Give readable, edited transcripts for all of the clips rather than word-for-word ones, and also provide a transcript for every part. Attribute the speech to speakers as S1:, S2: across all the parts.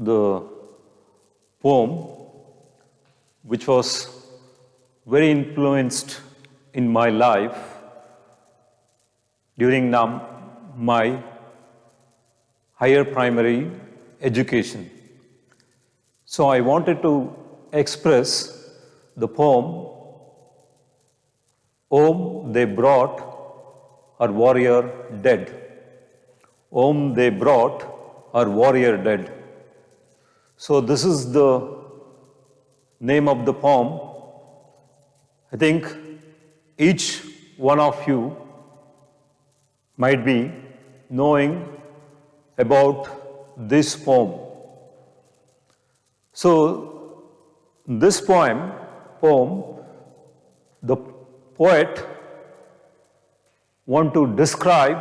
S1: the poem which was very influenced in my life during my higher primary education. So I wanted to express the poem, "Home they brought our warrior dead." Home they brought our warrior dead. So this is the name of the poem. I think each one of you might be knowing about this poem. So this poem, the poet want to describe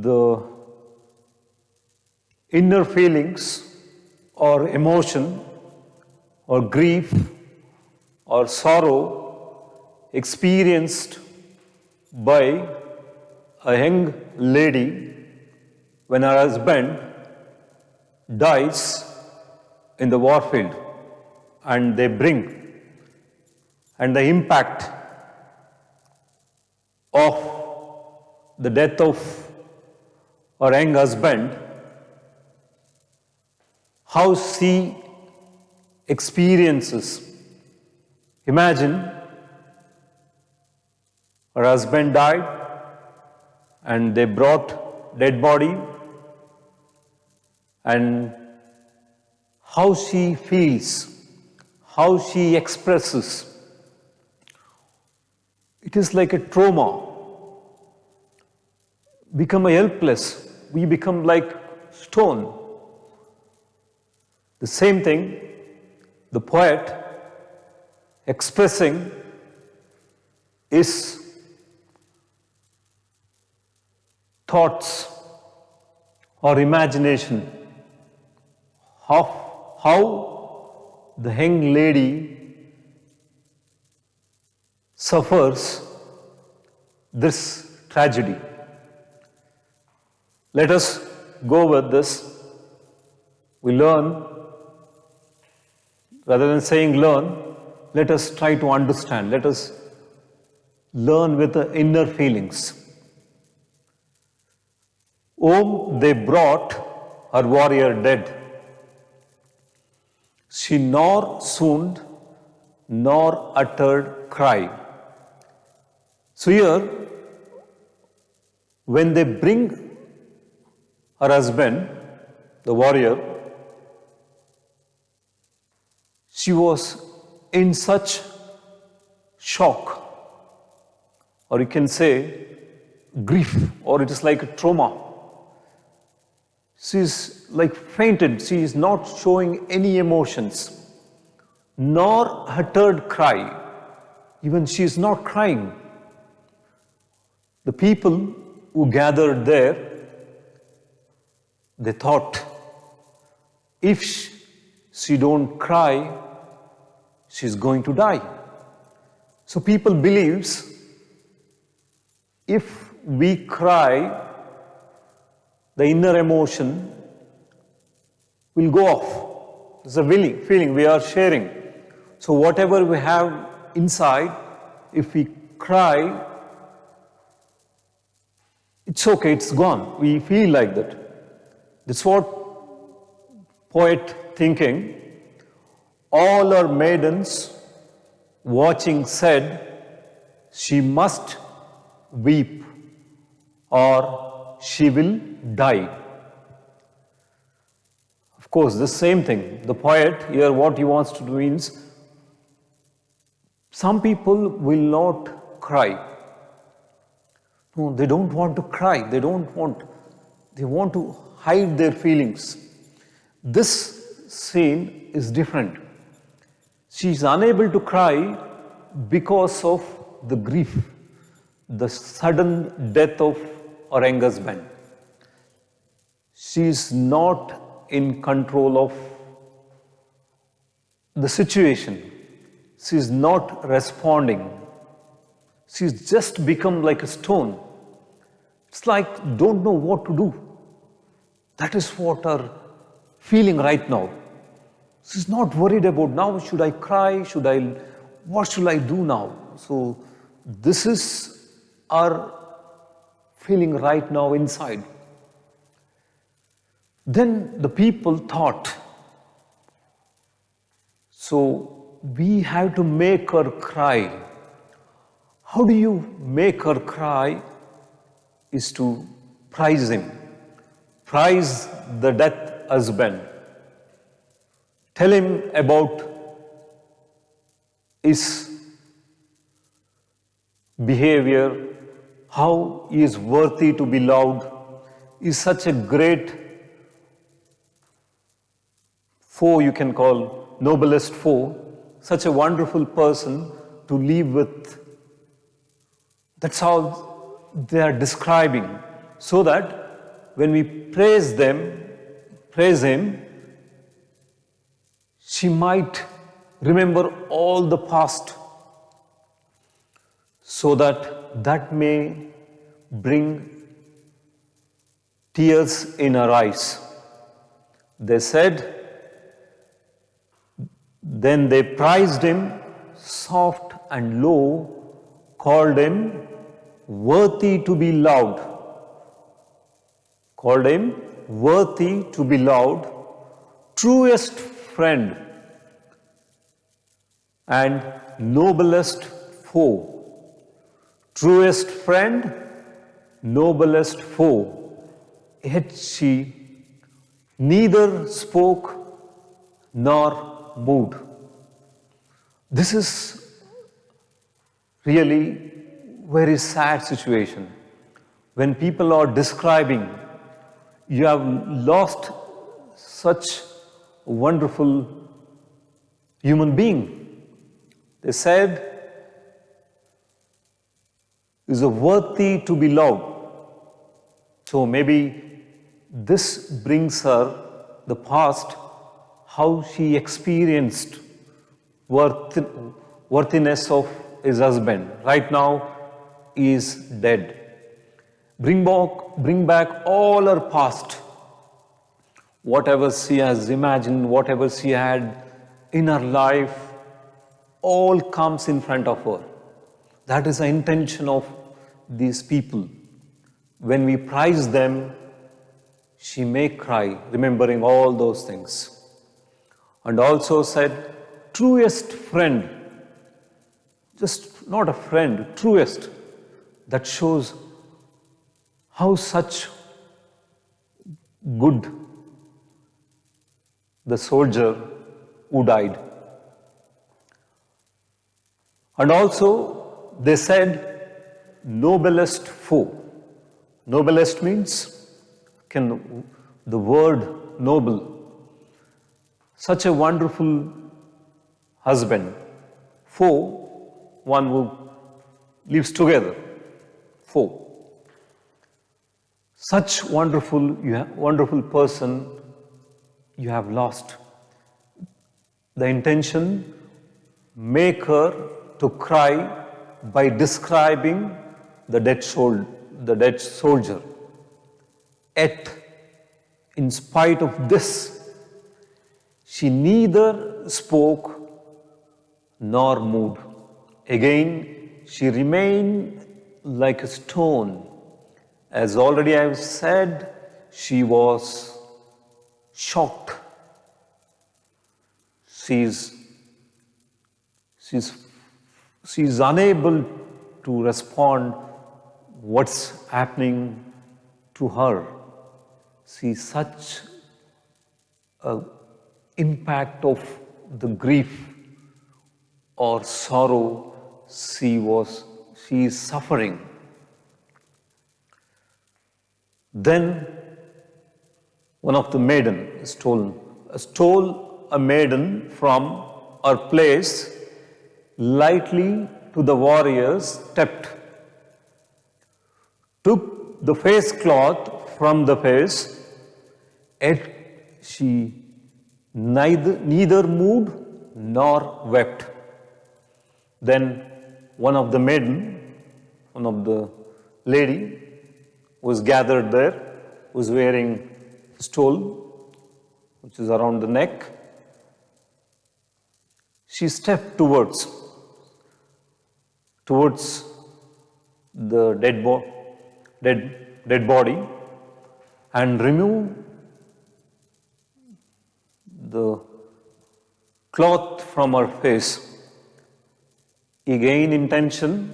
S1: the inner feelings or emotion or grief or sorrow experienced by a young lady when her husband dies in the warfield, and they bring and the impact of the death of her young husband, how she experiences. Imagine her husband died and they brought dead body, and how she feels, how she expresses. It is like a trauma. Become helpless. We become like stone. The same thing, the poet expressing his thoughts or imagination of how the young lady suffers this tragedy. Let us go with this. We learn, rather than saying learn, let us try to understand. Let us learn with the inner feelings. Home they brought her warrior dead. She nor swooned nor uttered cry. So here, when they bring her husband, the warrior, she was in such shock, or you can say grief, or it is like a trauma. She is like fainted. She is not showing any emotions, nor uttered cry. Even she is not crying. The people who gathered there, they thought, if she don't cry, she's going to die. So people believes, if we cry, the inner emotion will go off. It's a feeling we are sharing. So whatever we have inside, if we cry, it's okay, it's gone. We feel like that. That's what poet thinking. All our maidens watching said, she must weep or she will die. Of course, the same thing. The poet here, what he wants to do means, some people will not cry. No, they don't want to cry. They want to hide their feelings. This scene is different. She is unable to cry because of the grief, the sudden death of her young husband. She is not in control of the situation. She is not responding. She's just become like a stone. It's like, don't know what to do. That is what our feeling right now. She's not worried about now, should I cry, what should I do now? So this is our feeling right now inside. Then the people thought, so we have to make her cry. How do you make her cry? Is to praise him. Praise the dead husband. Tell him about his behavior, how he is worthy to be loved. He is such a great foe, you can call, noblest foe, such a wonderful person to live with. That's how they are describing, so that when we praise him, she might remember all the past, so that may bring tears in her eyes. They said, then they praised him soft and low, called him worthy to be loved. Called him worthy to be loved, truest friend and noblest foe. Truest friend, noblest foe. Yet she neither spoke nor moved. This is really very sad situation. When people are describing, you have lost such a wonderful human being. They said, is a worthy to be loved. So maybe this brings her the past, how she experienced worthiness of his husband. Right now, he is dead. Bring back all her past. Whatever she has imagined, whatever she had in her life, all comes in front of her. That is the intention of these people. When we praise them, she may cry, remembering all those things. And also said, truest friend, just not a friend, truest. That shows how such good the soldier who died. And also they said, noblest foe. Noblest means, the word noble. Such a wonderful husband. Foe, one who lives together. Foe. Such wonderful person you have lost. The intention, make her to cry by describing the dead soldier. Yet, in spite of this, she neither spoke nor moved. Again, she remained like a stone. As already I have said, she was shocked. She's unable to respond what's happening to her. See such an impact of the grief or sorrow she is suffering. Then one of the maiden stole a maiden from her place, lightly to the warriors stepped, took the face cloth from the face, yet she neither moved nor wept. Then one of the lady was gathered there, was wearing stole, which is around the neck. She stepped towards the dead body and removed the cloth from her face. Again, intention,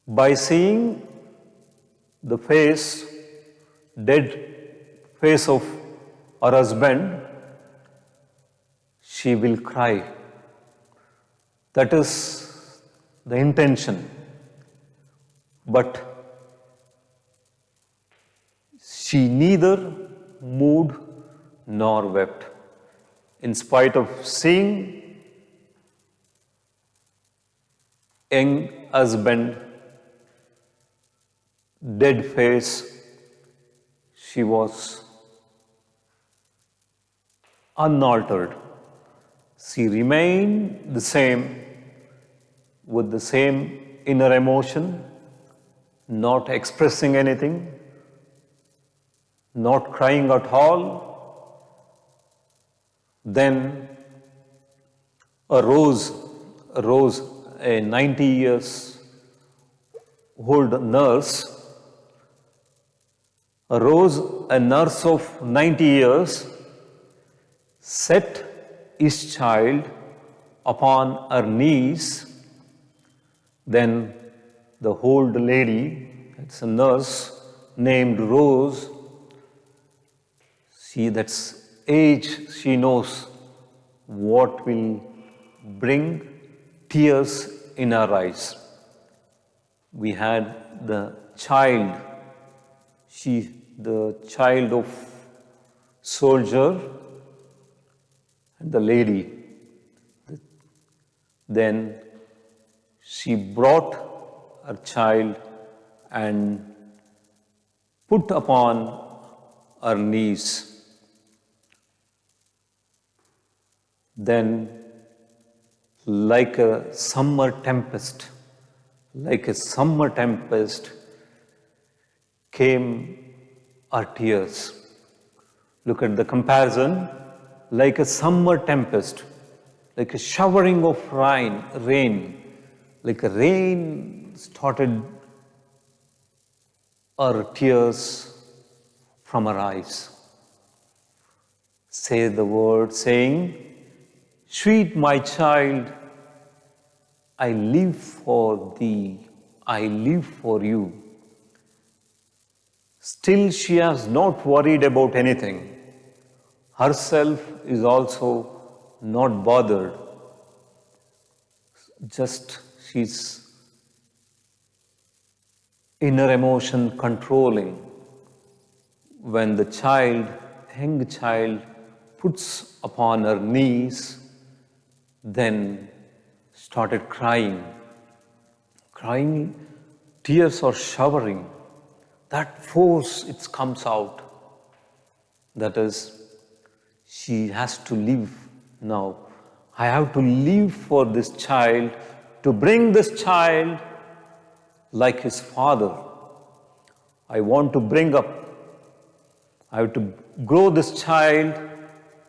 S1: by seeing the dead face of her husband, she will cry. That is the intention. But she neither moved nor wept. In spite of seeing young husband, dead face, she was unaltered. She remained the same, with the same inner emotion, not expressing anything, not crying at all. Then arose a 90 years old nurse, arose a nurse of 90 years, set his child upon her knees. Then the old lady, it's a nurse named Rose, that's age, she knows what will bring tears in her eyes. We had the child, the child of soldier and the lady. Then she brought her child and put upon her knees. Then, like a summer tempest, came our tears. Look at the comparison, like a summer tempest, like a showering of rain, like a rain started our tears from our eyes. Say the word, saying, "Sweet my child, I live for thee, I live for you." Still, she has not worried about anything. Herself is also not bothered. Just she's inner emotion controlling. When the young child, puts upon her knees, then started crying. Tears are showering. That force, it comes out. That is, she has to live now. I have to live for this child, to bring this child like his father. I want to bring up, I have to grow this child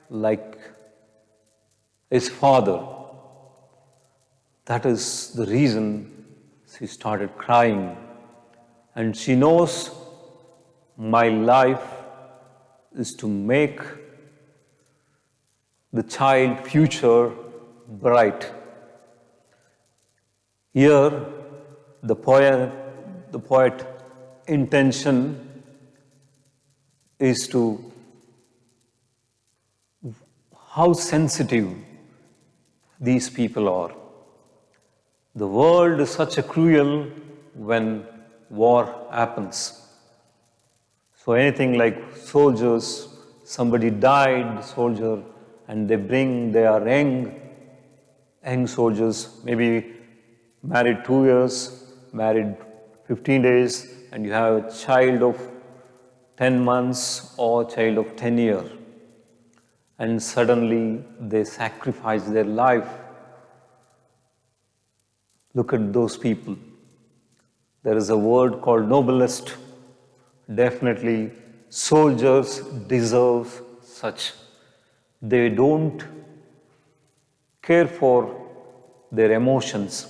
S1: like his father. That is the reason she started crying. And she knows my life is to make the child future bright. Here, the poet intention is to how sensitive these people are. The world is such a cruel when war happens. So anything like soldiers, somebody died, soldier, and they bring their young soldiers, maybe married 2 years, married 15 days, and you have a child of 10 months or a child of 10 years. And suddenly they sacrifice their life. Look at those people. There is a word called noblest. Definitely soldiers deserve such. They don't care for their emotions.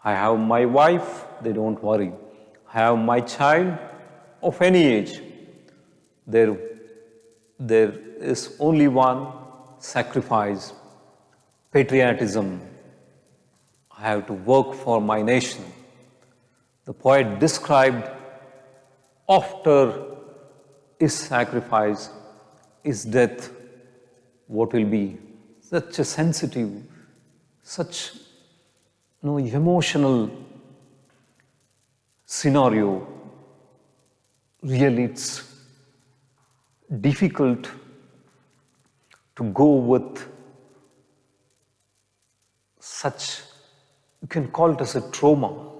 S1: I have my wife, they don't worry. I have my child of any age. There is only one sacrifice, patriotism. I have to work for my nation. The poet described after his sacrifice, his death, what will be such a sensitive, such emotional scenario. Really, it's difficult to go with such, you can call it as a trauma.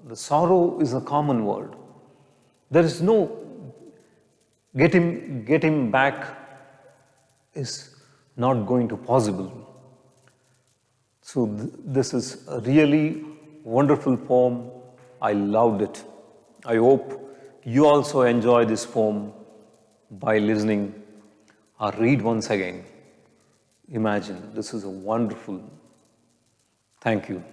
S1: The sorrow is a common word. There is no get him back is not going to possible. So this is a really wonderful poem. I loved it. I hope you also enjoy this poem by listening or read once again. Imagine, this is a wonderful. Thank you.